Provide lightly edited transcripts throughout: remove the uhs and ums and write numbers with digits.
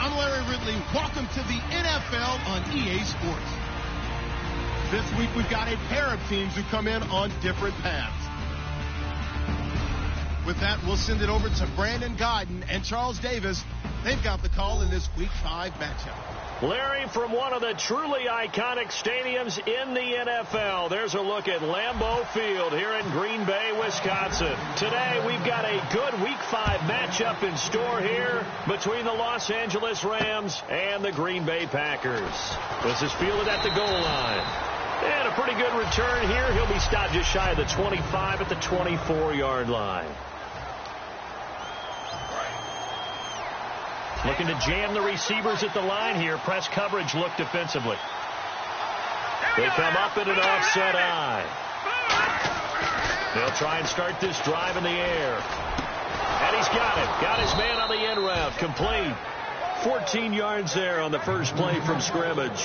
I'm Larry Ridley. Welcome to the NFL on EA Sports. This week we've got a pair of teams who come in on different paths. With that, we'll send it over to Brandon Godden and Charles Davis. They've got the call in this Week 5 matchup. Larry, from one of the truly iconic stadiums in the NFL, there's a look at Lambeau Field here in Green Bay, Wisconsin. Today, we've got a good Week 5 matchup in store here between the Los Angeles Rams and the Green Bay Packers. This is fielded at the goal line. And a pretty good return here. He'll be stopped just shy of the 25 at the 24-yard line. Looking to jam the receivers at the line here. Press coverage look defensively. They come up in an offset eye. They'll try and start this drive in the air. And he's got it. Got his man on the end route. Complete. 14 yards there on the first play from scrimmage.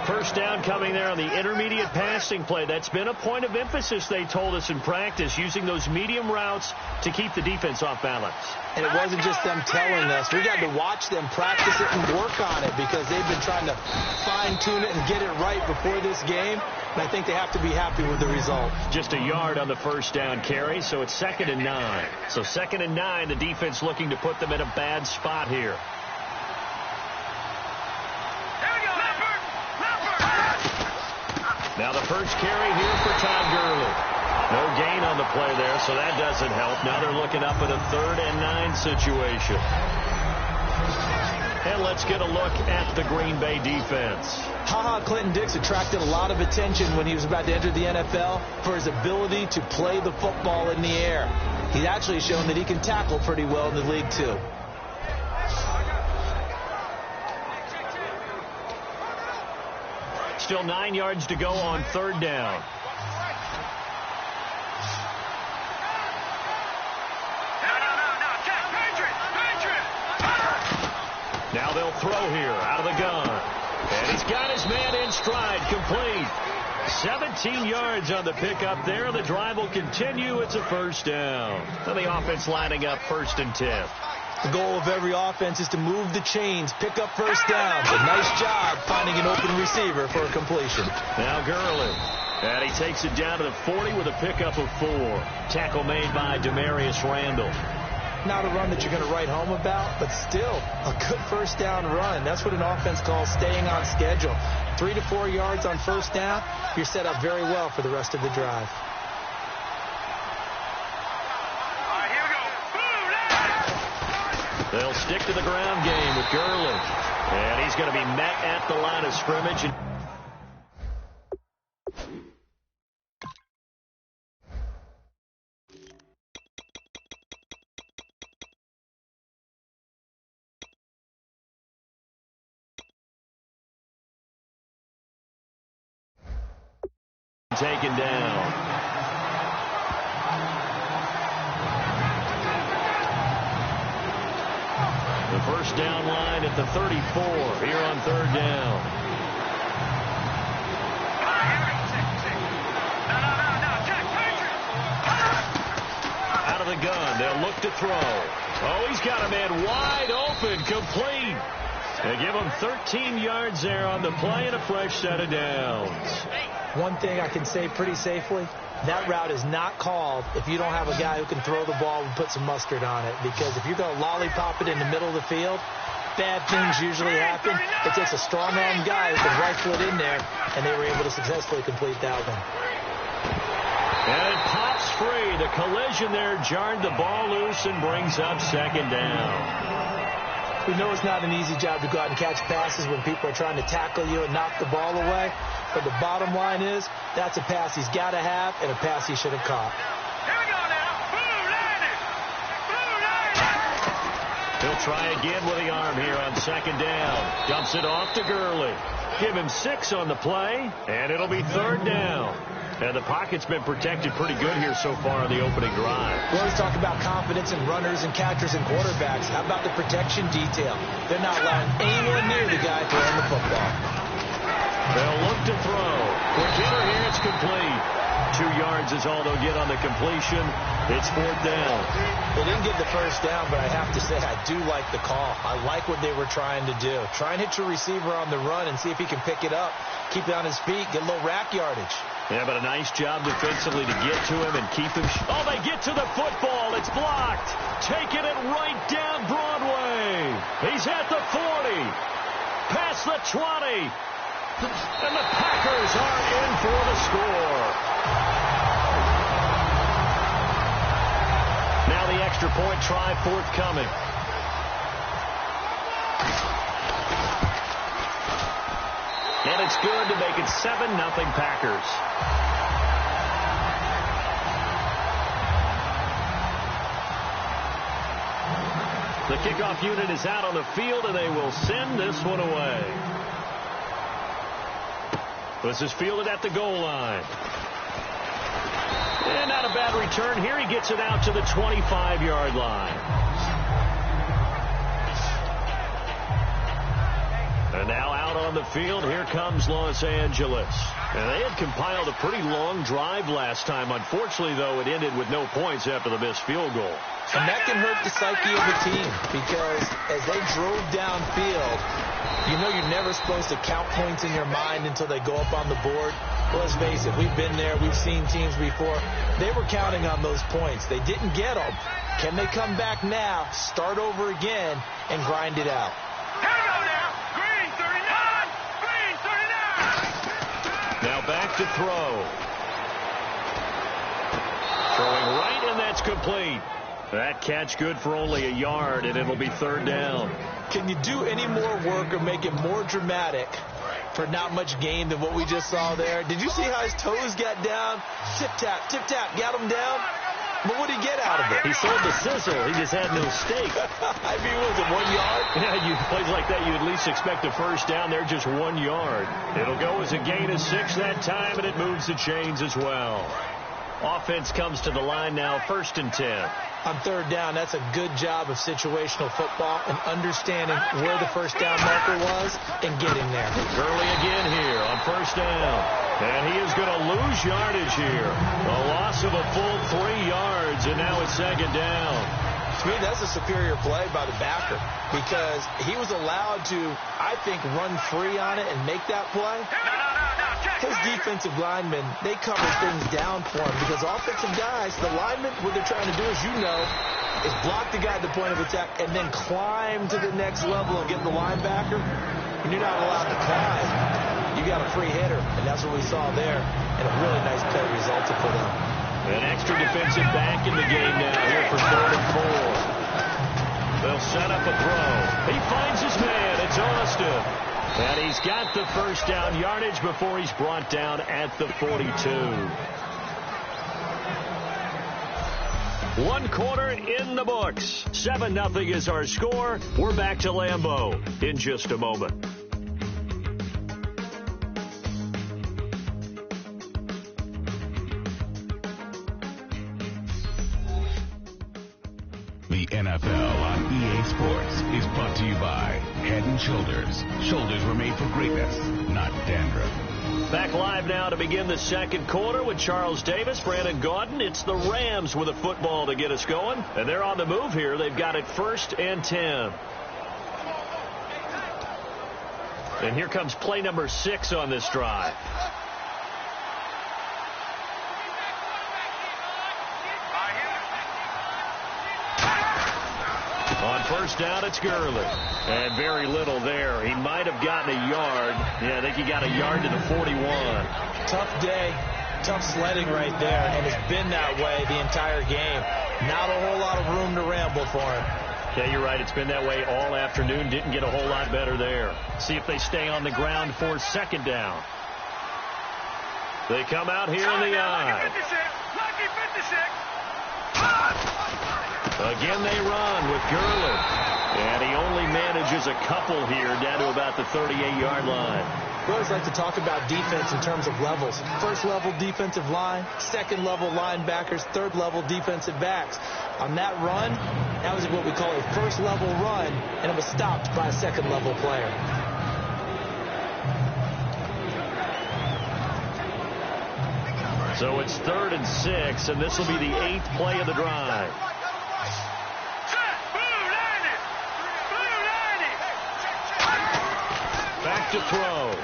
First down coming there on the intermediate passing play. That's been a point of emphasis, they told us in practice, using those medium routes to keep the defense off balance. And it wasn't just them telling us. We got to watch them practice it and work on it because they've been trying to fine-tune it and get it right before this game. And I think they have to be happy with the result. Just a yard on the first down carry, so it's 2nd and 9. So 2nd and 9, the defense looking to put them in a bad spot here. Now the first carry here for Todd Gurley. No gain on the play there, so that doesn't help. Now they're looking up at a 3rd and 9 situation. And let's get a look at the Green Bay defense. Clinton-Dix attracted a lot of attention when he was about to enter the NFL for his ability to play the football in the air. He's actually shown that he can tackle pretty well in the league, too. Still 9 yards to go on 3rd down. Now they'll throw here out of the gun. And he's got his man in stride, complete. 17 yards on the pickup there. The drive will continue. It's a first down. So the offense lining up 1st and 10. The goal of every offense is to move the chains, pick up first downs. A nice job finding an open receiver for a completion. Now Gurley. And he takes it down to the 40 with a pickup of 4. Tackle made by Demarius Randall. Not a run that you're going to write home about, but still a good first down run. That's what an offense calls staying on schedule. 3 to 4 yards on first down, you're set up very well for the rest of the drive. They'll stick to the ground game with Gurley. And he's going to be met at the line of scrimmage. Taken down. The first down line at the 34 here on 3rd down. Out of the gun. They'll look to throw. Oh, he's got a man wide open, complete. They give him 13 yards there on the play and a fresh set of downs. One thing I can say pretty safely, that route is not called if you don't have a guy who can throw the ball and put some mustard on it. Because if you're going to lollipop it in the middle of the field, bad things usually happen. It takes a strong-armed guy who can rifle it in there, and they were able to successfully complete that one. And it pops free. The collision there jarred the ball loose and brings up 2nd down. We know it's not an easy job to go out and catch passes when people are trying to tackle you and knock the ball away. But the bottom line is, that's a pass he's got to have and a pass he should have caught. He'll try again with the arm here on 2nd down. Dumps it off to Gurley. Give him 6 on the play, and it'll be 3rd down. And the pocket's been protected pretty good here so far on the opening drive. We always talk about confidence in runners and catchers and quarterbacks. How about the protection detail? They're not allowing anyone near the guy throwing the football. They'll look to throw. Quick hitter here, it's complete. 2 yards is all they'll get on the completion. It's 4th down. They didn't get the first down, but I have to say I do like the call. I like what they were trying to do. Try and hit your receiver on the run and see if he can pick it up, keep it on his feet, get a little rack yardage. Yeah, but a nice job defensively to get to him and keep him. Oh, they get to the football. It's blocked. Taking it right down Broadway. He's at the 40. Past the 20. And the Packers are in for the score. Now the extra point try forthcoming. And it's good to make it 7-0 Packers. The kickoff unit is out on the field, and they will send this one away. This is fielded at the goal line. And not a bad return here. He gets it out to the 25-yard line. And now out on the field, here comes Los Angeles. And they had compiled a pretty long drive last time. Unfortunately, though, it ended with no points after the missed field goal. And that can hurt the psyche of the team because as they drove downfield, you know you're never supposed to count points in your mind until they go up on the board. Well, let's face it, we've been there. We've seen teams before. They were counting on those points. They didn't get them. Can they come back now, start over again, and grind it out? Here we go now. Green 39. Green 39. Now back to throw. Throwing right, and that's complete. That catch good for only a yard, and it'll be 3rd down. Can you do any more work or make it more dramatic for not much gain than what we just saw there? Did you see how his toes got down? Tip-tap, got him down. But what did he get out of it? He sold the sizzle. He just had no steak. I mean, was it 1 yard? Yeah, plays like that, you at least expect a first down. They're just 1 yard. It'll go as a gain of 6 that time, and it moves the chains as well. Offense comes to the line now, 1st and 10. On 3rd down, that's a good job of situational football and understanding where the first down marker was and getting there. Gurley again here on 1st down. And he is going to lose yardage here. A loss of a full 3 yards, and now it's 2nd down. To me, that's a superior play by the backer because he was allowed to, I think, run free on it and make that play. His defensive linemen, they cover things down for him because offensive guys, the linemen, what they're trying to do, as you know, is block the guy at the point of attack and then climb to the next level and get the linebacker. When you're not allowed to climb, you got a free hitter, and that's what we saw there, and a really nice play resulted for them. An extra defensive back in the game now here for 3rd and 4. They'll set up a throw. He finds his man. It's Austin. And he's got the first down yardage before he's brought down at the 42. 1 quarter in the books. 7-0 is our score. We're back to Lambeau in just a moment. The NFL on EA Sports is brought to you by Head & Shoulders. Shoulders were made for greatness, not dandruff. Back live now to begin the 2nd quarter with Charles Davis, Brandon Gaudin. It's the Rams with a football to get us going. And they're on the move here. They've got it 1st and 10. And here comes play number 6 on this drive. On 1st down, it's Gurley. And very little there. He might have gotten a yard. Yeah, I think he got a yard to the 41. Tough day, tough sledding right there, and it's been that way the entire game. Not a whole lot of room to ramble for him. Yeah, you're right. It's been that way all afternoon. Didn't get a whole lot better there. See if they stay on the ground for 2nd down. They come out here in the eye. Lucky 56. Again, they run with Gurley. And he only manages a couple here down to about the 38-yard line. We always like to talk about defense in terms of levels. 1st level defensive line, 2nd level linebackers, 3rd level defensive backs. On that run, that was what we call a 1st level run, and it was stopped by a 2nd level player. So it's 3rd and 6, and this will be the 8th play of the drive. Back to throw.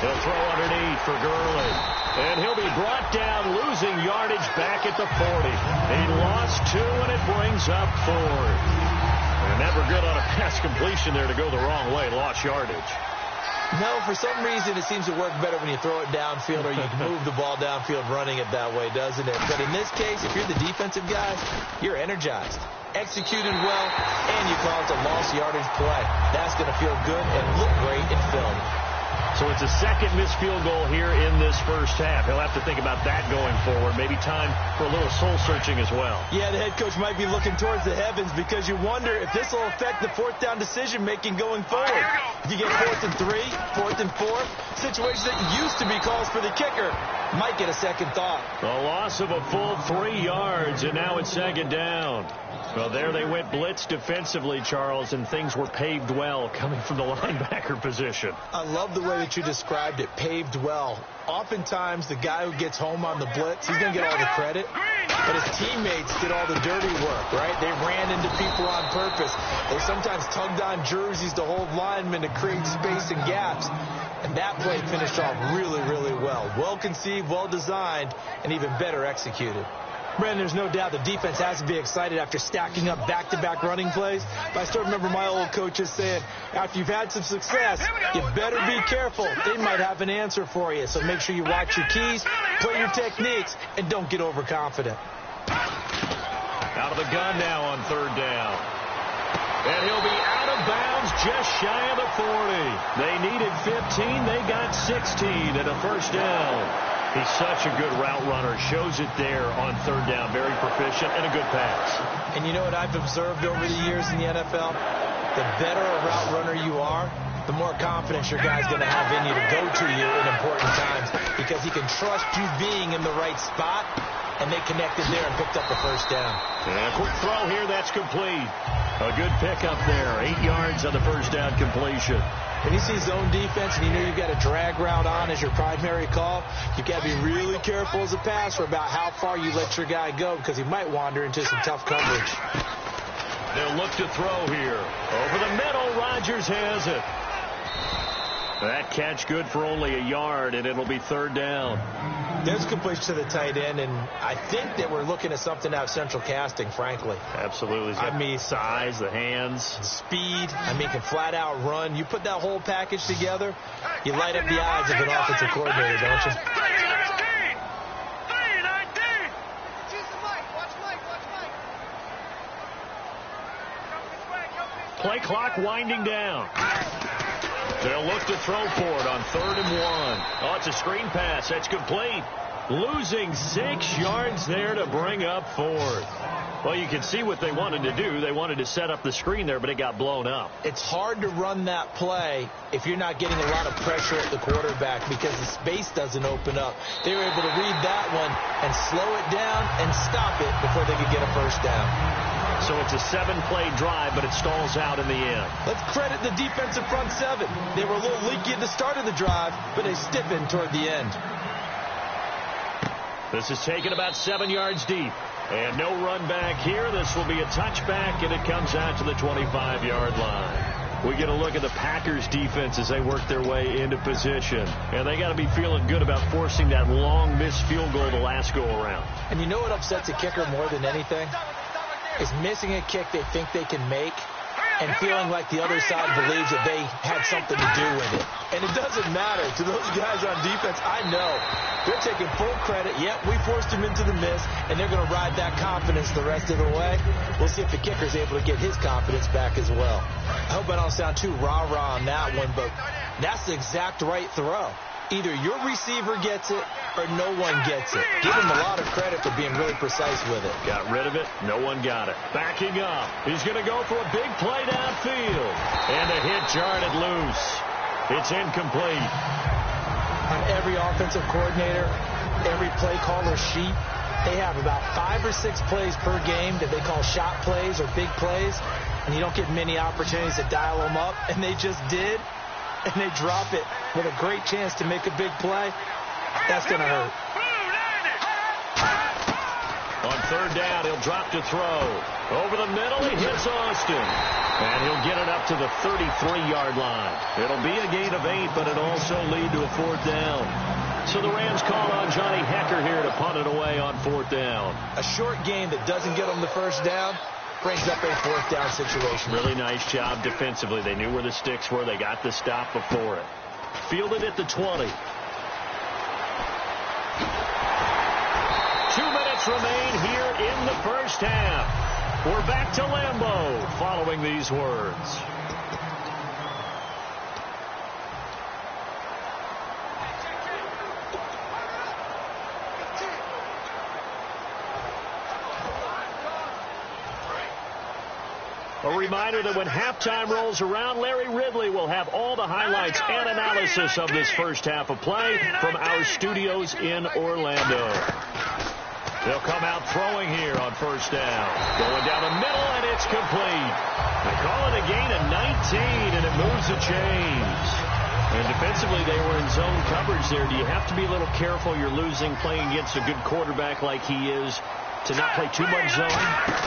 He'll throw underneath for Gurley. And he'll be brought down, losing yardage back at the 40. He lost 2, and it brings up 4th. And never good on a pass completion there to go the wrong way. Lost yardage. No, for some reason it seems to work better when you throw it downfield or you move the ball downfield running it that way, doesn't it? But in this case, if you're the defensive guy, you're energized, executed well, and you call it a lost yardage play. That's going to feel good and look great in film. So it's a second missed field goal here in this first half. He'll have to think about that going forward. Maybe time for a little soul-searching as well. Yeah, the head coach might be looking towards the heavens because you wonder if this will affect the 4th down decision-making going forward. If you get 4th and 3, 4th and 4, situations that used to be calls for the kicker might get a second thought. A loss of a full 3 yards, and now it's 2nd down. Well, there they went blitz defensively, Charles, and things were paved well coming from the linebacker position. I love the way that you described it, paved well. Oftentimes, the guy who gets home on the blitz, he's going to get all the credit, but his teammates did all the dirty work, right? They ran into people on purpose. They sometimes tugged on jerseys to hold linemen to create space and gaps. And that play finished off really, really well. Well conceived, well designed, and even better executed. Brandon, there's no doubt the defense has to be excited after stacking up back-to-back running plays. But I still remember my old coaches saying, after you've had some success, you better be careful. They might have an answer for you. So make sure you watch your keys, play your techniques, and don't get overconfident. Out of the gun now on 3rd down. And he'll be out of bounds just shy of the 40. They needed 15. They got 16 and a first down. He's such a good route runner. Shows it there on 3rd down. Very proficient and a good pass. And you know what I've observed over the years in the NFL? The better a route runner you are, the more confidence your guy's going to have in you to go to you in important times because he can trust you being in the right spot, and they connected there and picked up the first down. And a quick throw here. That's complete. A good pickup there. 8 yards on the first down completion. When you see zone defense and you know you've got a drag route on as your primary call, you've got to be really careful as a passer about how far you let your guy go because he might wander into some tough coverage. They'll look to throw here. Over the middle, Rodgers has it. That catch good for only a yard, and it'll be 3rd down. There's completion to the tight end, and I think that we're looking at something out of central casting, frankly. Absolutely. I mean, size, the hands. Speed. I mean, can flat out run. You put that whole package together, you light up the eyes of an offensive coordinator, don't you? 319! Play clock winding down. They'll look to throw for it on 3rd and 1. Oh, it's a screen pass. That's complete. Losing 6 yards there to bring up 4th. Well, you can see what they wanted to do. They wanted to set up the screen there, but it got blown up. It's hard to run that play if you're not getting a lot of pressure at the quarterback because the space doesn't open up. They were able to read that one and slow it down and stop it before they could get a first down. So it's a 7-play drive, but it stalls out in the end. Let's credit the defensive front 7. They were a little leaky at the start of the drive, but they stiffened toward the end. This is taken about 7 yards deep. And no run back here. This will be a touchback, and it comes out to the 25-yard line. We get a look at the Packers' defense as they work their way into position. And they got to be feeling good about forcing that long missed field goal the last go-around. And you know what upsets a kicker more than anything? Is missing a kick they think they can make and feeling like the other side believes that they had something to do with it. And it doesn't matter to those guys on defense. I know they're taking full credit. Yep, we forced him into the miss, and they're going to ride that confidence the rest of the way. We'll see if the kicker's able to get his confidence back as well. I hope I don't sound too rah-rah on that one, but that's the exact right throw. Either your receiver gets it or no one gets it. Give him a lot of credit for being really precise with it. Got rid of it. No one got it. Backing up. He's going to go for a big play downfield. And a hit jarred it loose. It's incomplete. On every offensive coordinator, every play caller sheet, they have about 5 or 6 plays per game that they call shot plays or big plays. And you don't get many opportunities to dial them up. And they just did. And they drop it with a great chance to make a big play. That's going to hurt. On third down, he'll drop to throw. Over the middle, he hits Austin. And he'll get it up to the 33-yard line. It'll be a gain of 8, but it'll also lead to a fourth down. So the Rams call on Johnny Hecker here to punt it away on fourth down. A short game that doesn't get them the first down brings up a fourth down situation. Really nice job defensively. They knew where the sticks were. They got the stop before it. Fielded at the 20. 2 minutes remain here in the first half. We're back to Lambeau following these words. A reminder that when halftime rolls around, Larry Ridley will have all the highlights and analysis of this first half of play from our studios in Orlando. They'll come out throwing here on first down. Going down the middle, and it's complete. They call it a gain of 19, and it moves the chains. And defensively, they were in zone coverage there. Do you have to be a little careful? You're losing playing against a good quarterback like he is to not play too much zone?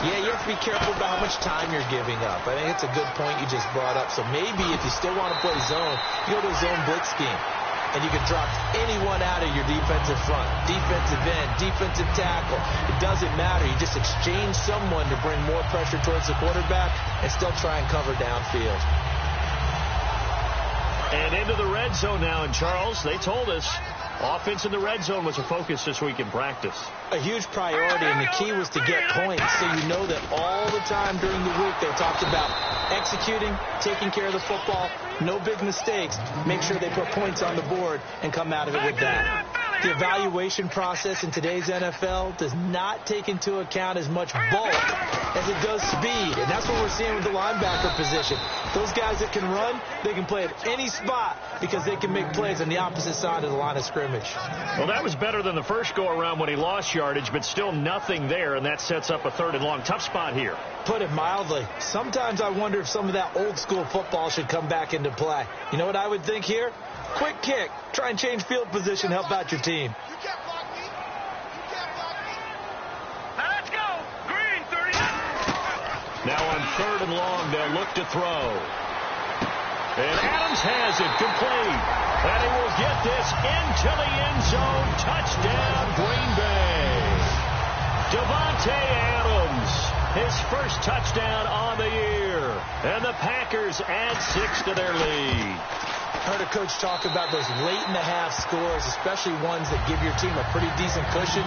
Yeah, you have to be careful about how much time you're giving up. I think it's a good point you just brought up. So maybe if you still want to play zone, you go to a zone blitz scheme. And you can drop anyone out of your defensive front, defensive end, defensive tackle. It doesn't matter. You just exchange someone to bring more pressure towards the quarterback and still try and cover downfield. And into the red zone now. And, Charles, they told us offense in the red zone was a focus this week in practice. A huge priority, and the key was to get points. So you know that all the time during the week they talked about executing, taking care of the football, no big mistakes. Make sure they put points on the board and come out of it with that. The evaluation process in today's NFL does not take into account as much bulk as it does speed. And that's what we're seeing with the linebacker position. Those guys that can run, they can play at any spot because they can make plays on the opposite side of the line of scrimmage. Well, that was better than the first go-around when he lost yardage, but still nothing there, and that sets up a third and long. Tough spot here. Put it mildly. Sometimes I wonder if some of that old-school football should come back into play. You know what I would think here? Quick kick. Try and change field position. Help out your team. Let's go. Green 39. Now on third and long, they'll look to throw. And Adams has it complete. And he will get this into the end zone. Touchdown, Green Bay. Devontae Adams, his first touchdown on the year. And the Packers add 6 to their lead. I heard a coach talk about those late-in-the-half scores, especially ones that give your team a pretty decent cushion.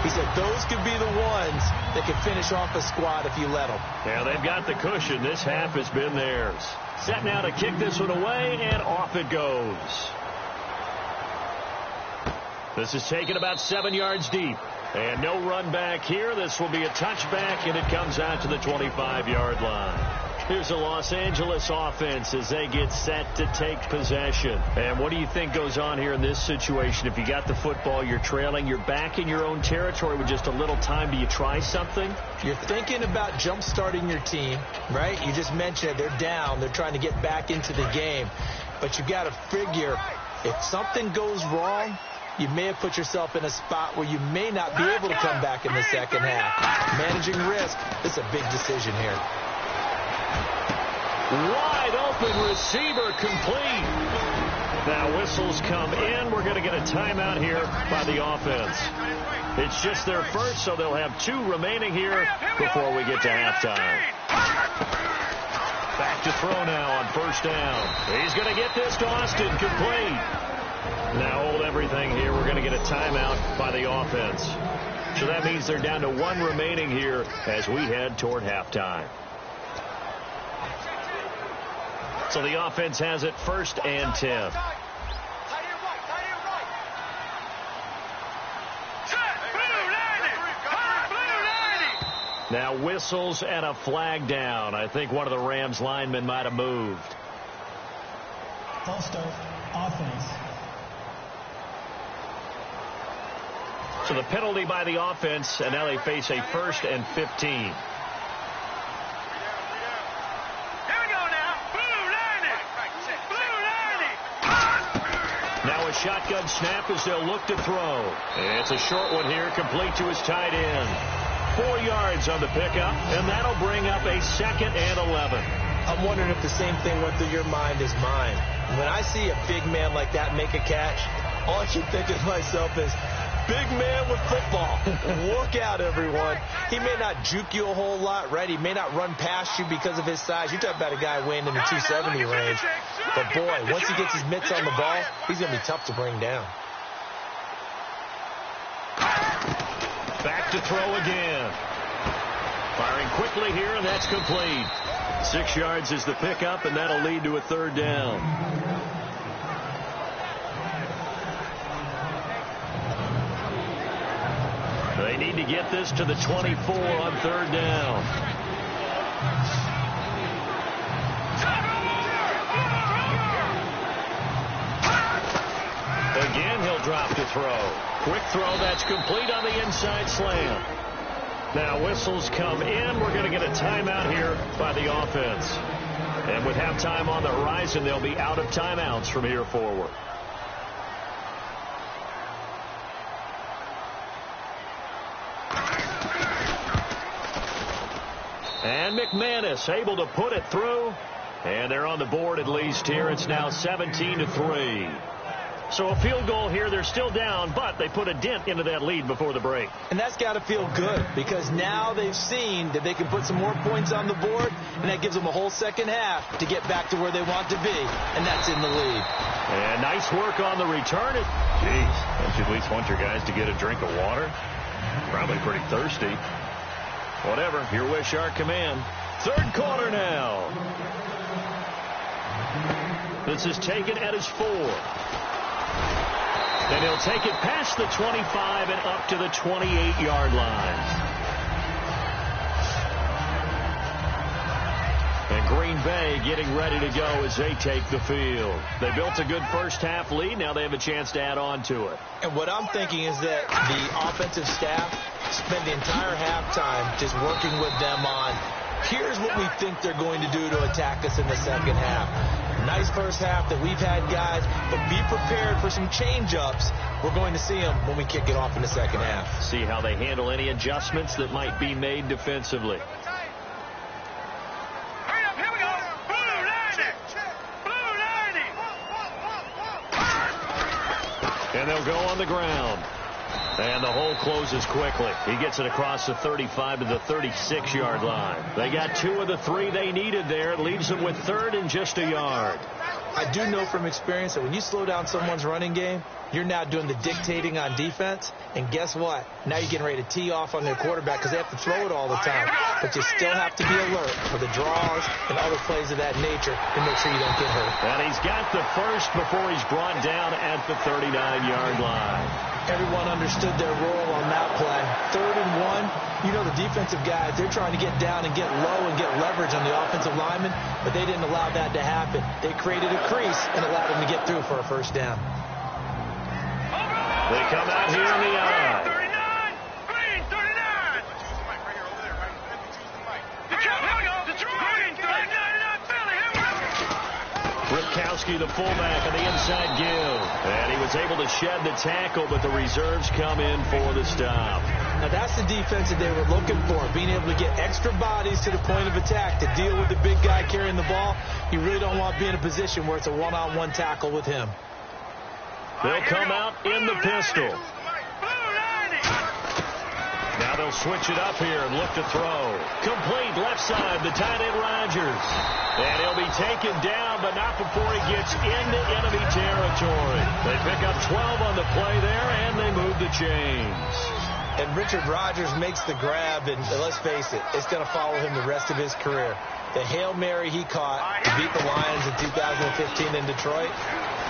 He said those could be the ones that can finish off a squad if you let them. Yeah, they've got the cushion. This half has been theirs. Set now to kick this one away, and off it goes. This is taken about 7 yards deep. And no run back here. This will be a touchback, and it comes out to the 25-yard line. Here's the Los Angeles offense as they get set to take possession. And what do you think goes on here in this situation? If you got the football, you're trailing, you're back in your own territory with just a little time. Do you try something? You're thinking about jump-starting your team, right? You just mentioned they're down. They're trying to get back into the game. But you got to figure if something goes wrong, you may have put yourself in a spot where you may not be able to come back in the second half. Managing risk, it's a big decision here. Wide open receiver complete. Now whistles come in. We're going to get a timeout here by the offense. It's just their first, so they'll have 2 remaining here before we get to halftime. Back to throw now on first down. He's going to get this to Austin complete. Now hold everything here. We're going to get a timeout by the offense. So that means they're down to 1 remaining here as we head toward halftime. So the offense has it 1st and 10. Now whistles and a flag down. I think one of the Rams linemen might have moved. False start, offense. So the penalty by the offense, and now they face a 1st and 15. Now a shotgun snap as they'll look to throw. And it's a short one here, complete to his tight end. 4 yards on the pickup, and that'll bring up a 2nd and 11. I'm wondering if the same thing went through your mind as mine. When I see a big man like that make a catch, all I keep thinking to myself is, big man with football. Look out, everyone. He may not juke you a whole lot, right? He may not run past you because of his size. You're talking about a guy weighing in the 270 range. But, boy, once he gets his mitts on the ball, he's going to be tough to bring down. Back to throw again. Firing quickly here, and that's complete. 6 yards is the pickup, and that'll lead to a 3rd down. They need to get this to the 24 on 3rd down. Again, he'll drop to throw. Quick throw, that's complete on the inside slant. Now whistles come in. We're going to get a timeout here by the offense. And with halftime on the horizon, they'll be out of timeouts from here forward. And McManus able to put it through. And they're on the board at least here. It's now 17-3. So a field goal here. They're still down, but they put a dent into that lead before the break. And that's got to feel good because now they've seen that they can put some more points on the board, and that gives them a whole second half to get back to where they want to be, and that's in the lead. And nice work on the return. Jeez, don't you at least want your guys to get a drink of water? Probably pretty thirsty. Whatever, your wish, our command. 3rd quarter now. This is taken at his 4. And he'll take it past the 25 and up to the 28-yard line. And Green Bay getting ready to go as they take the field. They built a good first-half lead. Now they have a chance to add on to it. And what I'm thinking is that the offensive staff spend the entire halftime just working with them on, here's what we think they're going to do to attack us in the second half. Nice first half that we've had, guys, but be prepared for some change-ups. We're going to see them when we kick it off in the second half. See how they handle any adjustments that might be made defensively. Hurry up, here we go. Blue 90. Blue 90. And they'll go on the ground. And the hole closes quickly. He gets it across the 35 to the 36-yard line. They got 2 of the 3 they needed there. It leaves them with 3rd and just a yard. I do know from experience that when you slow down someone's running game, you're now doing the dictating on defense. And guess what? Now you're getting ready to tee off on their quarterback because they have to throw it all the time. But you still have to be alert for the draws and other plays of that nature to make sure you don't get hurt. And he's got the first before he's brought down at the 39-yard line. Everyone understood their role on that play. 3rd and 1. You know the defensive guys, they're trying to get down and get low and get leverage on the offensive lineman, but they didn't allow that to happen. They created a crease and allowed them to get through for a first down. They come out here in the eye. 39. Green 39. Here we go. Green 39. Philly. Here we go. Ripkowski, the fullback, on the inside give. And he was able to shed the tackle, but the reserves come in for the stop. Now that's the defense that they were looking for, being able to get extra bodies to the point of attack to deal with the big guy carrying the ball. You really don't want to be in a position where it's a one-on-one tackle with him. They'll come out in the pistol. Now they'll switch it up here and look to throw. Complete left side, the tight end Rodgers. And he'll be taken down, but not before he gets into enemy territory. They pick up 12 on the play there, and they move the chains. And Richard Rodgers makes the grab, and let's face it, it's going to follow him the rest of his career. The Hail Mary he caught to beat the Lions in 2015 in Detroit,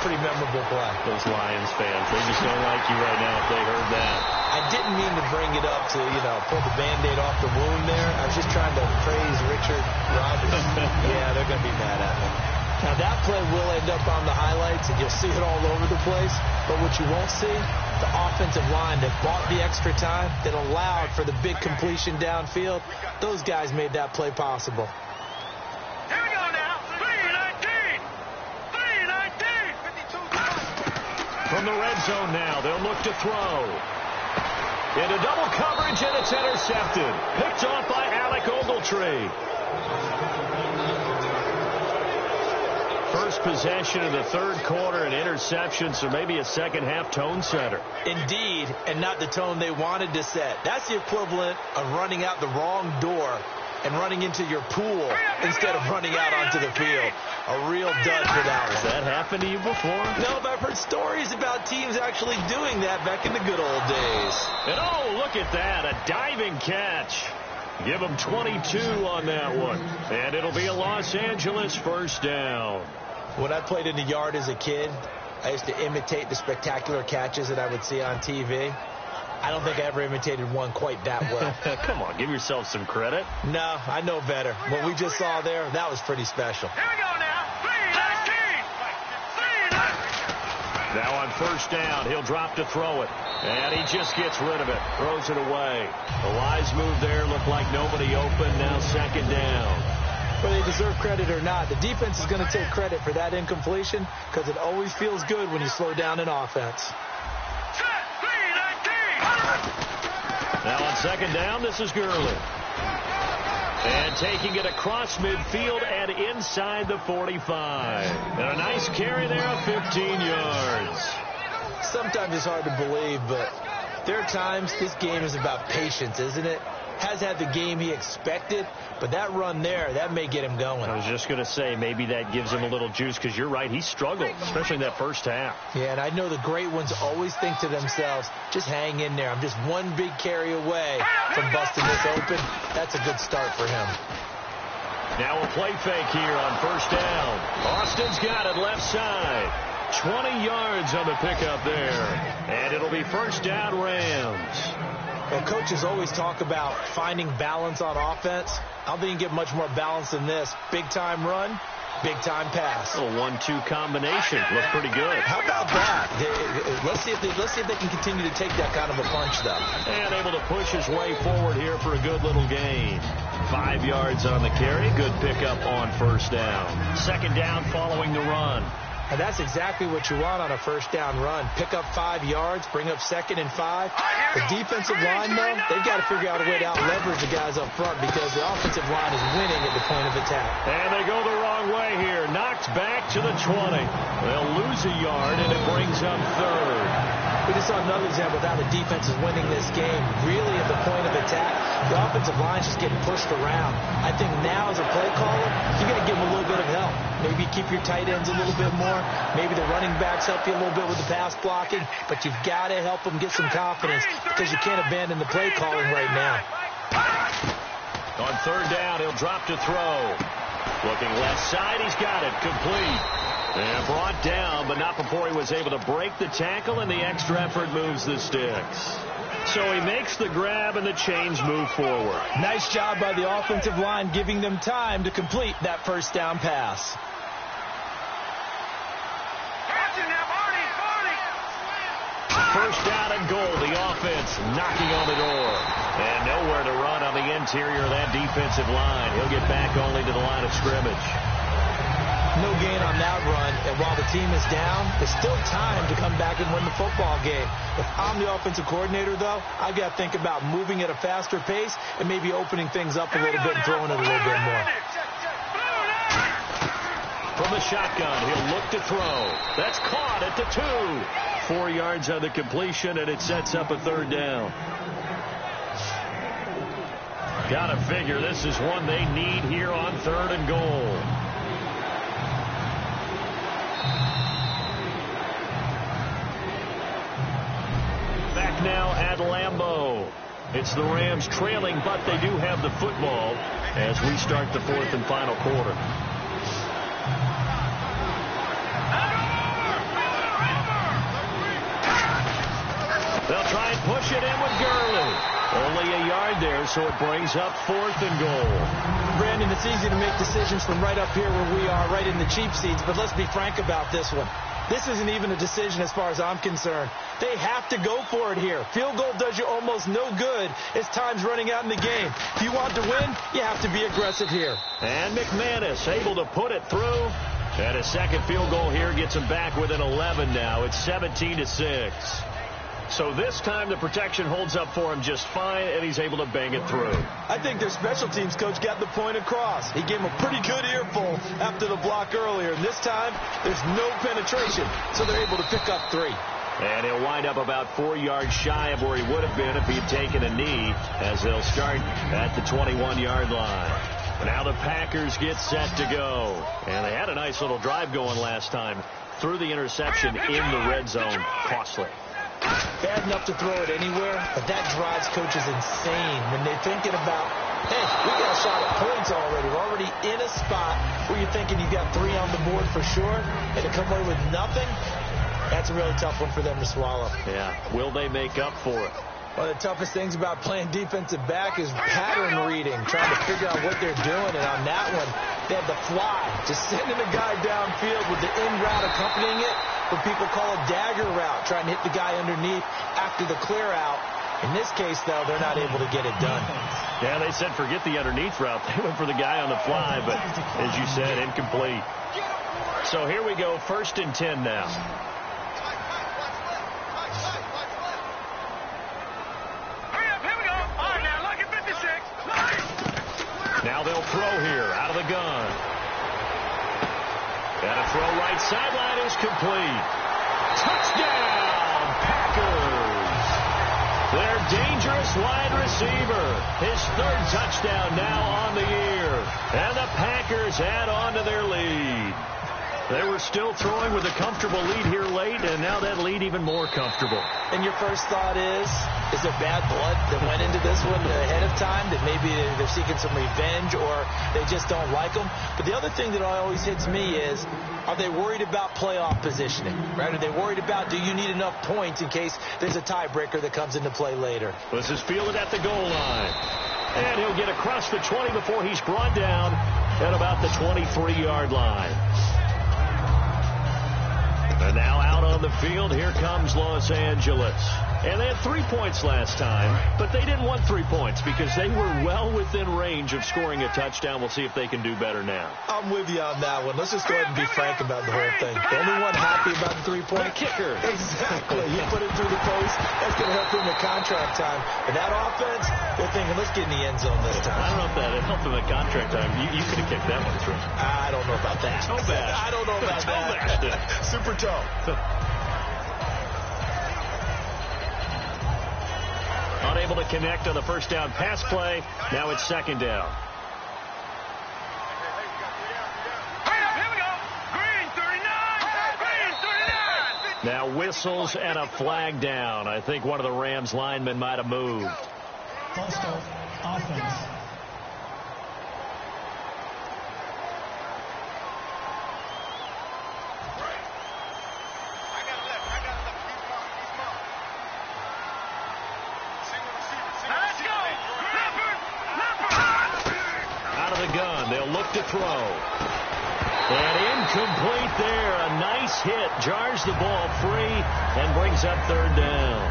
pretty memorable play. Those Lions fans, they just don't like you right now if they heard that. I didn't mean to bring it up to, pull the Band-Aid off the wound there. I was just trying to praise Richard Rodgers. Yeah, they're going to be mad at me. Now, that play will end up on the highlights, and you'll see it all over the place. But what you won't see, the offensive line that bought the extra time, that allowed for the big completion downfield, those guys made that play possible. Here we go now. 319. 319. 52. From the red zone now, they'll look to throw. Into double coverage, and it's intercepted. Picked off by Alec Ogletree. First possession of the third quarter, an interception, so maybe a second-half tone setter. Indeed, and not the tone they wanted to set. That's the equivalent of running out the wrong door and running into your pool instead of running out onto the field. A real dud for that one. Has that happened to you before? No, but I've heard stories about teams actually doing that back in the good old days. And oh, look at that, a diving catch. Give them 22 on that one. And it'll be a Los Angeles first down. When I played in the yard as a kid, I used to imitate the spectacular catches that I would see on TV. I don't think I ever imitated one quite that well. Come on, give yourself some credit. No, I know better. What we just saw there, that was pretty special. Here we go now. 3-19. Now on first down, he'll drop to throw it. And he just gets rid of it. Throws it away. The wise move there looked like nobody open. Now second down. Whether they deserve credit or not, the defense is going to take credit for that incompletion because it always feels good when you slow down an offense. Now on second down, this is Gurley. And taking it across midfield and inside the 45. And a nice carry there of 15 yards. Sometimes it's hard to believe, but there are times this game is about patience, isn't it? Has had the game he expected, but that run there, that may get him going. I was just going to say, maybe that gives him a little juice, because you're right, he struggled, especially in that first half. Yeah, and I know the great ones always think to themselves, just hang in there. I'm just one big carry away from busting this open. That's a good start for him. Now a play fake here on first down. Austin's got it left side. 20 yards on the pickup there. And it'll be first down Rams. Well, coaches always talk about finding balance on offense. I don't think you can get much more balance than this. Big-time run, big-time pass. A 1-2 combination. Looked pretty good. How about that? Let's see if they can continue to take that kind of a punch, though. And able to push his way forward here for a good little gain. 5 yards on the carry. Good pickup on first down. Second down following the run. And that's exactly what you want on a first down run. Pick up 5 yards, bring up 2nd and 5. The defensive line, though, they've got to figure out a way to out-leverage the guys up front because the offensive line is winning at the point of attack. And they go the wrong way here. Knocked back to the 20. They'll lose a yard, and it brings up third. We just saw another example of how the defense is winning this game. Really at the point of attack, the offensive line's just getting pushed around. I think now as a play caller, you got to give them a little bit of help. Maybe keep your tight ends a little bit more. Maybe the running backs help you a little bit with the pass blocking. But you've got to help them get some confidence because you can't abandon the play calling right now. On third down, he'll drop to throw. Looking left side, he's got it. Complete. And brought down, but not before he was able to break the tackle, and the extra effort moves the sticks. So he makes the grab, and the chains move forward. Nice job by the offensive line, giving them time to complete that first down pass. First down and goal, the offense knocking on the door. And nowhere to run on the interior of that defensive line. He'll get back only to the line of scrimmage. No gain on that run, and while the team is down, there's still time to come back and win the football game. If I'm the offensive coordinator, though, I've got to think about moving at a faster pace and maybe opening things up a little bit and throwing it a little bit more. From the shotgun, he'll look to throw. That's caught at the 2. 4 yards on the completion, and it sets up a third down. Gotta figure this is one they need here on third and goal. Back now at Lambeau. It's the Rams trailing, but they do have the football as we start the fourth and final quarter. They'll try and push it in with Gurley. Only a yard there, so it brings up fourth and goal. Brandon, it's easy to make decisions from right up here where we are, right in the cheap seats, but let's be frank about this one. This isn't even a decision as far as I'm concerned. They have to go for it here. Field goal does you almost no good as time's running out in the game. If you want to win, you have to be aggressive here. And McManus able to put it through. And a second field goal here gets him back within 11 now. It's 17-6. So this time the protection holds up for him just fine, and he's able to bang it through. I think their special teams coach got the point across. He gave him a pretty good earful after the block earlier. And this time, there's no penetration, so they're able to pick up 3. And he'll wind up about 4 yards shy of where he would have been if he'd taken a knee, as they'll start at the 21-yard line. Now the Packers get set to go. And they had a nice little drive going last time. Threw the interception in the red zone. Costly. Bad enough to throw it anywhere, but that drives coaches insane when they're thinking about, hey, we got a shot at points already. We're already in a spot where you're thinking you've got 3 on the board for sure, and to come away with nothing, that's a really tough one for them to swallow. Yeah. Will they make up for it? One of the toughest things about playing defensive back is pattern reading, trying to figure out what they're doing. And on that one, they had the fly, just sending a guy downfield with the in route accompanying it, what people call a dagger route, trying to hit the guy underneath after the clear out. In this case, though, they're not able to get it done. Yeah, they said forget the underneath route. They went for the guy on the fly, but as you said, incomplete. So here we go, 1st and 10 now. Now they'll throw here out of the gun. And a throw right sideline is complete. Touchdown, Packers. Their dangerous wide receiver. His 3rd touchdown now on the year. And the Packers add on to their lead. They were still throwing with a comfortable lead here late, and now that lead even more comfortable. And your first thought is there bad blood that went into this one ahead of time, that maybe they're seeking some revenge or they just don't like them? But the other thing that always hits me is, are they worried about playoff positioning? Right? Are they worried about, do you need enough points in case there's a tiebreaker that comes into play later? This is fielded at the goal line. And he'll get across the 20 before he's brought down at about the 23-yard line. And now out on the field, here comes Los Angeles. And they had 3 points last time, but they didn't want 3 points because they were well within range of scoring a touchdown. We'll see if they can do better now. I'm with you on that one. Let's just go ahead and be frank about the whole thing. The only one happy about the 3-point kicker. Exactly. You put it through the post. That's going to help them in contract time. And that offense, they're thinking, let's get in the end zone this time. I don't know if that helped them at contract time. You could have kicked that one through. I don't know about that. Toe bash. I don't know about that. Super toe. Unable to connect on the first down pass play. Now it's 2nd down. Here we go. Green 39. Green 39. Now whistles and a flag down. I think one of the Rams linemen might have moved. False start, offense. To throw. And incomplete there. A nice hit. Jars the ball free and brings up 3rd down.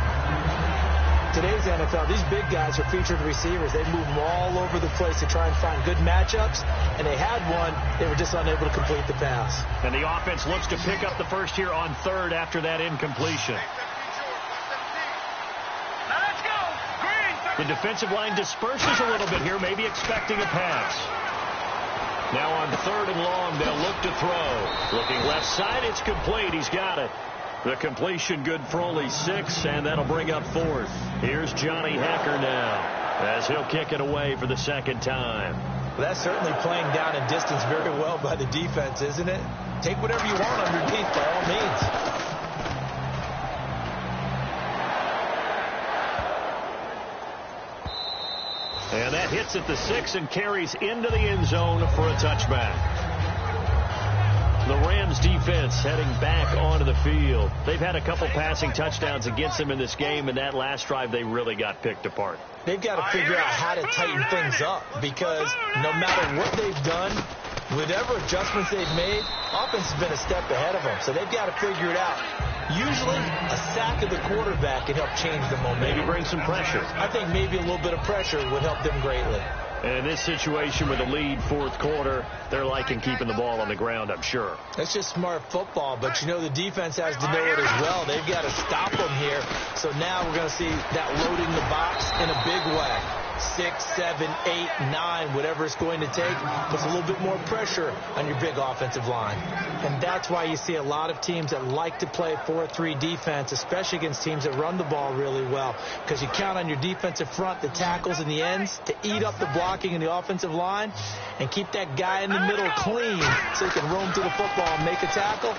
Today's NFL, these big guys are featured receivers. They move them all over the place to try and find good matchups. And they had one. They were just unable to complete the pass. And the offense looks to pick up the first here on 3rd after that incompletion. The defensive line disperses a little bit here, maybe expecting a pass. Now on 3rd and long, they'll look to throw. Looking left side, it's complete. He's got it. The completion good for only 6, and that'll bring up 4th. Here's Johnny Hacker now, as he'll kick it away for the 2nd time. Well, that's certainly playing down in distance very well by the defense, isn't it? Take whatever you want underneath, by all means. And that hits at the 6 and carries into the end zone for a touchback. The Rams defense heading back onto the field. They've had a couple passing touchdowns against them in this game, and that last drive they really got picked apart. They've got to figure out how to tighten things up, because no matter what they've done, whatever adjustments they've made, offense has been a step ahead of them. So they've got to figure it out. Usually, a sack of the quarterback can help change the momentum. Maybe bring some pressure. I think maybe a little bit of pressure would help them greatly. And in this situation with a lead, fourth quarter, they're liking keeping the ball on the ground, I'm sure. That's just smart football, but you know the defense has to know it as well. They've got to stop them here. So now we're going to see that loading the box in a big way. 6, 7, 8, 9, whatever it's going to take, puts a little bit more pressure on your big offensive line. And that's why you see a lot of teams that like to play 4-3 defense, especially against teams that run the ball really well, because you count on your defensive front, the tackles and the ends, to eat up the blocking in the offensive line and keep that guy in the middle clean so he can roam through the football and make a tackle.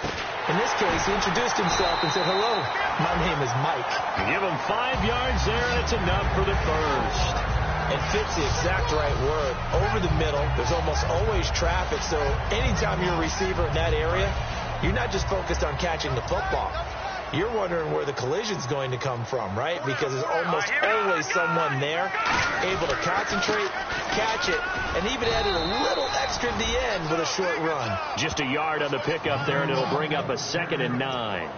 In this case, he introduced himself and said, "Hello, my name is Mike." Give him 5 yards there, and it's enough for the first. It fits the exact right word. Over the middle, there's almost always traffic, so anytime you're a receiver in that area, you're not just focused on catching the football. You're wondering where the collision's going to come from, right? Because there's almost always someone there able to concentrate, catch it, and even added a little extra at the end with a short run. Just a yard on the pickup there, and it'll bring up a 2nd and 9.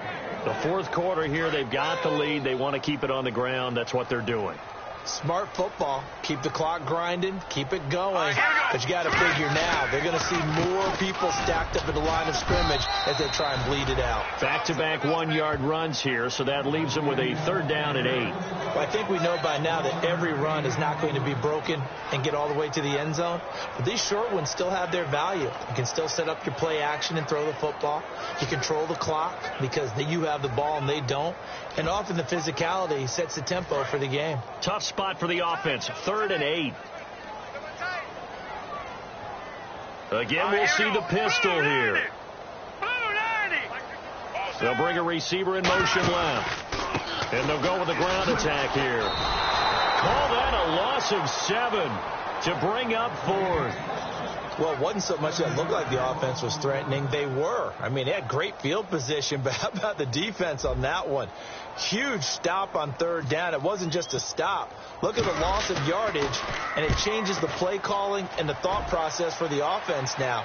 The fourth quarter here, they've got the lead. They want to keep it on the ground. That's what they're doing. Smart football. Keep the clock grinding. Keep it going. But you got to figure now, they're going to see more people stacked up at the line of scrimmage as they try and bleed it out. Back-to-back 1-yard runs here, so that leaves them with a 3rd down and 8. Well, I think we know by now that every run is not going to be broken and get all the way to the end zone. But these short ones still have their value. You can still set up your play action and throw the football. You control the clock because you have the ball and they don't. And often the physicality sets the tempo for the game. Tough spot for the offense. 3rd and 8. Again, we'll see the pistol here. They'll bring a receiver in motion left. And they'll go with the ground attack here. Call that a loss of 7 to bring up 4th. Well, it wasn't so much that it looked like the offense was threatening. They were. I mean, they had great field position, but how about the defense on that one? Huge stop on 3rd down. It wasn't just a stop. Look at the loss of yardage, and it changes the play calling and the thought process for the offense now.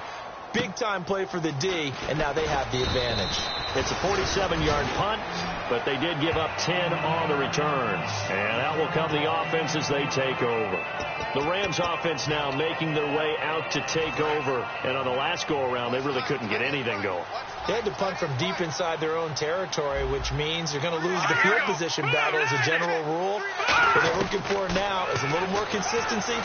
Big-time play for the D, and now they have the advantage. It's a 47-yard punt, but they did give up 10 on the return. And out will come the offense as they take over. The Rams offense now making their way out to take over. And on the last go-around, they really couldn't get anything going. They had to punt from deep inside their own territory, which means you're going to lose the field position battle as a general rule. What they're looking for now is a little more consistency,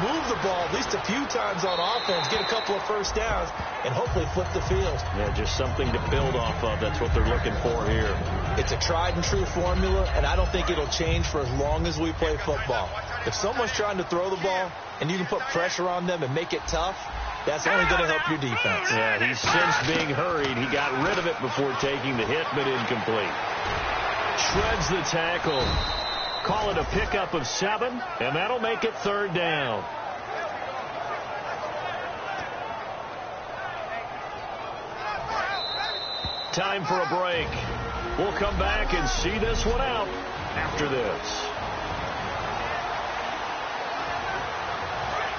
move the ball at least a few times on offense, get a couple of first downs, and hopefully flip the field. Yeah, just something to build off of. That's what they're looking for here. It's a tried-and-true formula, and I don't think it'll change for as long as we play football. If someone's trying to throw the ball and you can put pressure on them and make it tough, that's only going to help your defense. Yeah, he's sensed being hurried. He got rid of it before taking the hit, but incomplete. Shreds the tackle. Call it a pickup of 7, and that'll make it 3rd down. Time for a break. We'll come back and see this one out after this.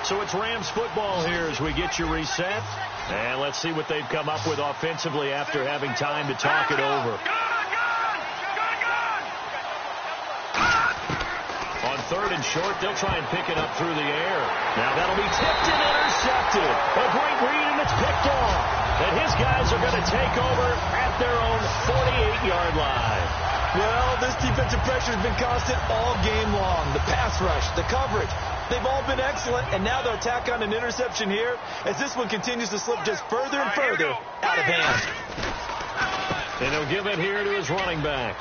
So it's Rams football here as we get you reset. And let's see what they've come up with offensively after having time to talk it over. On 3rd and short, they'll try and pick it up through the air. Now that'll be tipped and intercepted. A great read, and it's picked off. And his guys are going to take over at their own 48-yard line. Well, this defensive pressure has been constant all game long. The pass rush, the coverage, they've all been excellent, and now they'll tack on an interception here as this one continues to slip just further and further out of hand. And he'll give it here to his running back.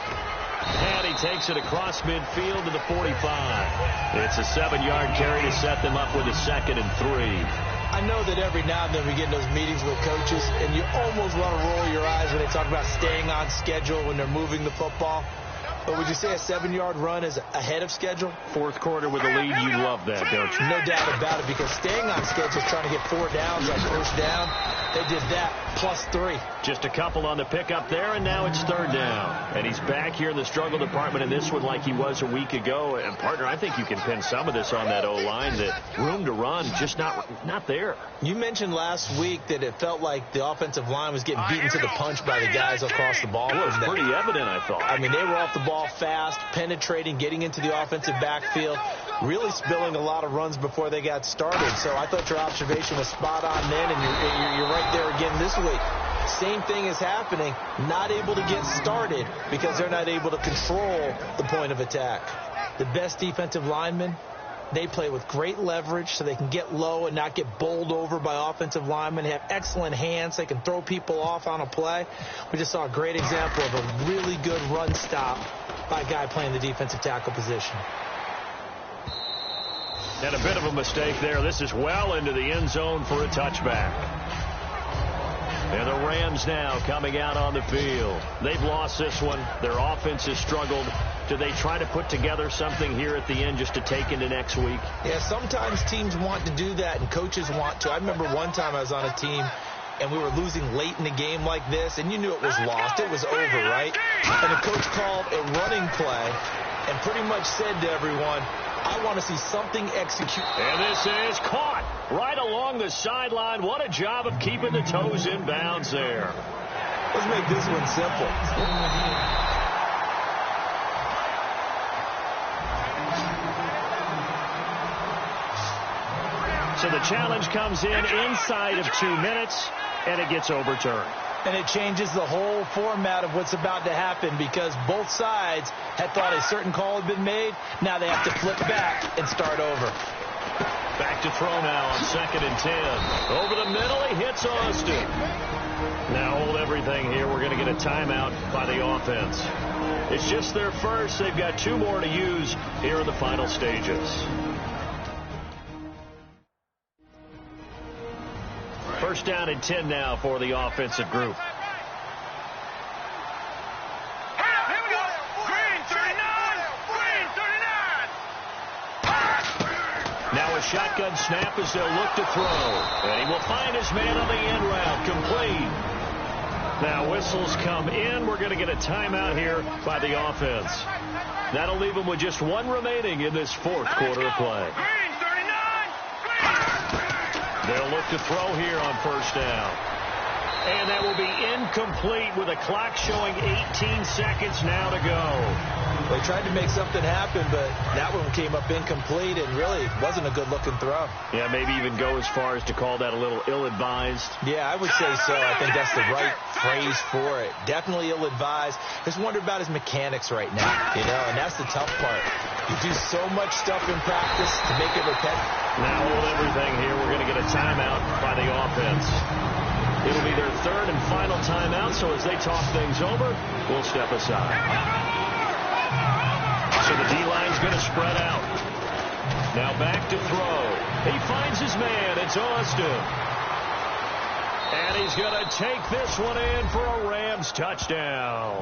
And he takes it across midfield to the 45. It's a 7-yard carry to set them up with a 2nd and 3. I know that every now and then we get in those meetings with coaches, and you almost want to roll your eyes when they talk about staying on schedule when they're moving the football. But would you say a 7-yard run is ahead of schedule? Fourth quarter with a lead, you love that, don't you? No doubt about it, because staying on schedule is trying to get 4 downs on first down. They did that +3. Just a couple on the pickup there, and now it's third down. And he's back here in the struggle department in this one like he was a week ago. And, partner, I think you can pin some of this on that O-line. That room to run, just not there. You mentioned last week that it felt like the offensive line was getting beaten to the punch by the guys across the ball. It was pretty evident, I thought. I mean, they were off the ball fast, penetrating, getting into the offensive backfield, really spilling a lot of runs before they got started. So I thought your observation was spot on then, and you're right there again this week. Same thing is happening, not able to get started because they're not able to control the point of attack. The best defensive linemen, they play with great leverage so they can get low and not get bowled over by offensive linemen. They have excellent hands. They can throw people off on a play. We just saw a great example of a really good run stop by a guy playing the defensive tackle position. And a bit of a mistake there. This is well into the end zone for a touchback. And the Rams now coming out on the field. They've lost this one. Their offense has struggled. Do they try to put together something here at the end just to take into next week? Yeah, sometimes teams want to do that and coaches want to. I remember one time I was on a team and we were losing late in the game like this, and you knew it was lost. It was over, right? And the coach called a running play and pretty much said to everyone, I want to see something execute. And this is caught right along the sideline. What a job of keeping the toes in bounds there. Let's make this one simple. So the challenge comes in inside of 2 minutes, and it gets overturned. And it changes the whole format of what's about to happen because both sides had thought a certain call had been made. Now they have to flip back and start over. Back to throw now on 2nd and 10. Over the middle, he hits Austin. Now hold everything here. We're going to get a timeout by the offense. It's just their first. They've got 2 more to use here in the final stages. First down and 10 now for the offensive group. Here we go. Green 39. Green 39. Now a shotgun snap as they'll look to throw. And he will find his man on the end route. Complete. Now whistles come in. We're going to get a timeout here by the offense. That'll leave them with just 1 remaining in this 4th quarter of play. Green 39. They'll look to throw here on first down. And that will be incomplete with a clock showing 18 seconds now to go. They tried to make something happen, but that one came up incomplete and really wasn't a good-looking throw. Yeah, maybe even go as far as to call that a little ill-advised. Yeah, I would say so. I think that's the right phrase for it. Definitely ill-advised. Just wonder about his mechanics right now, and that's the tough part. You do so much stuff in practice to make it repetitive. Now hold everything here. We're going to get a timeout by the offense. It'll be their 3rd and final timeout, so as they talk things over, we'll step aside. So the D-line's going to spread out. Now back to throw. He finds his man. It's Austin. And he's going to take this one in for a Rams touchdown.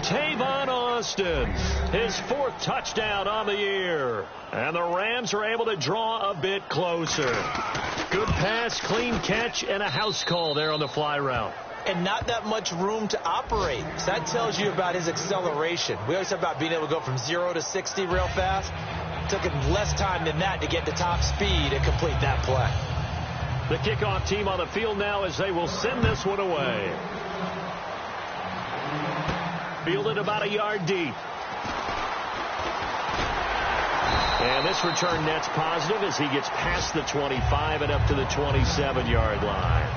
Tavon Austin, his 4th touchdown on the year. And the Rams are able to draw a bit closer. Good pass, clean catch, and a house call there on the fly route. And not that much room to operate. So that tells you about his acceleration. We always talk about being able to go from 0 to 60 real fast. It took him less time than that to get to top speed and complete that play. The kickoff team on the field now as they will send this one away. Fielded about a yard deep. And this return net's positive as he gets past the 25 and up to the 27-yard line.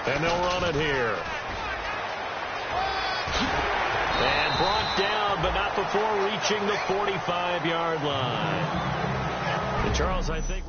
And they'll run it here. And brought down, but not before reaching the 45-yard line. And Charles, I think...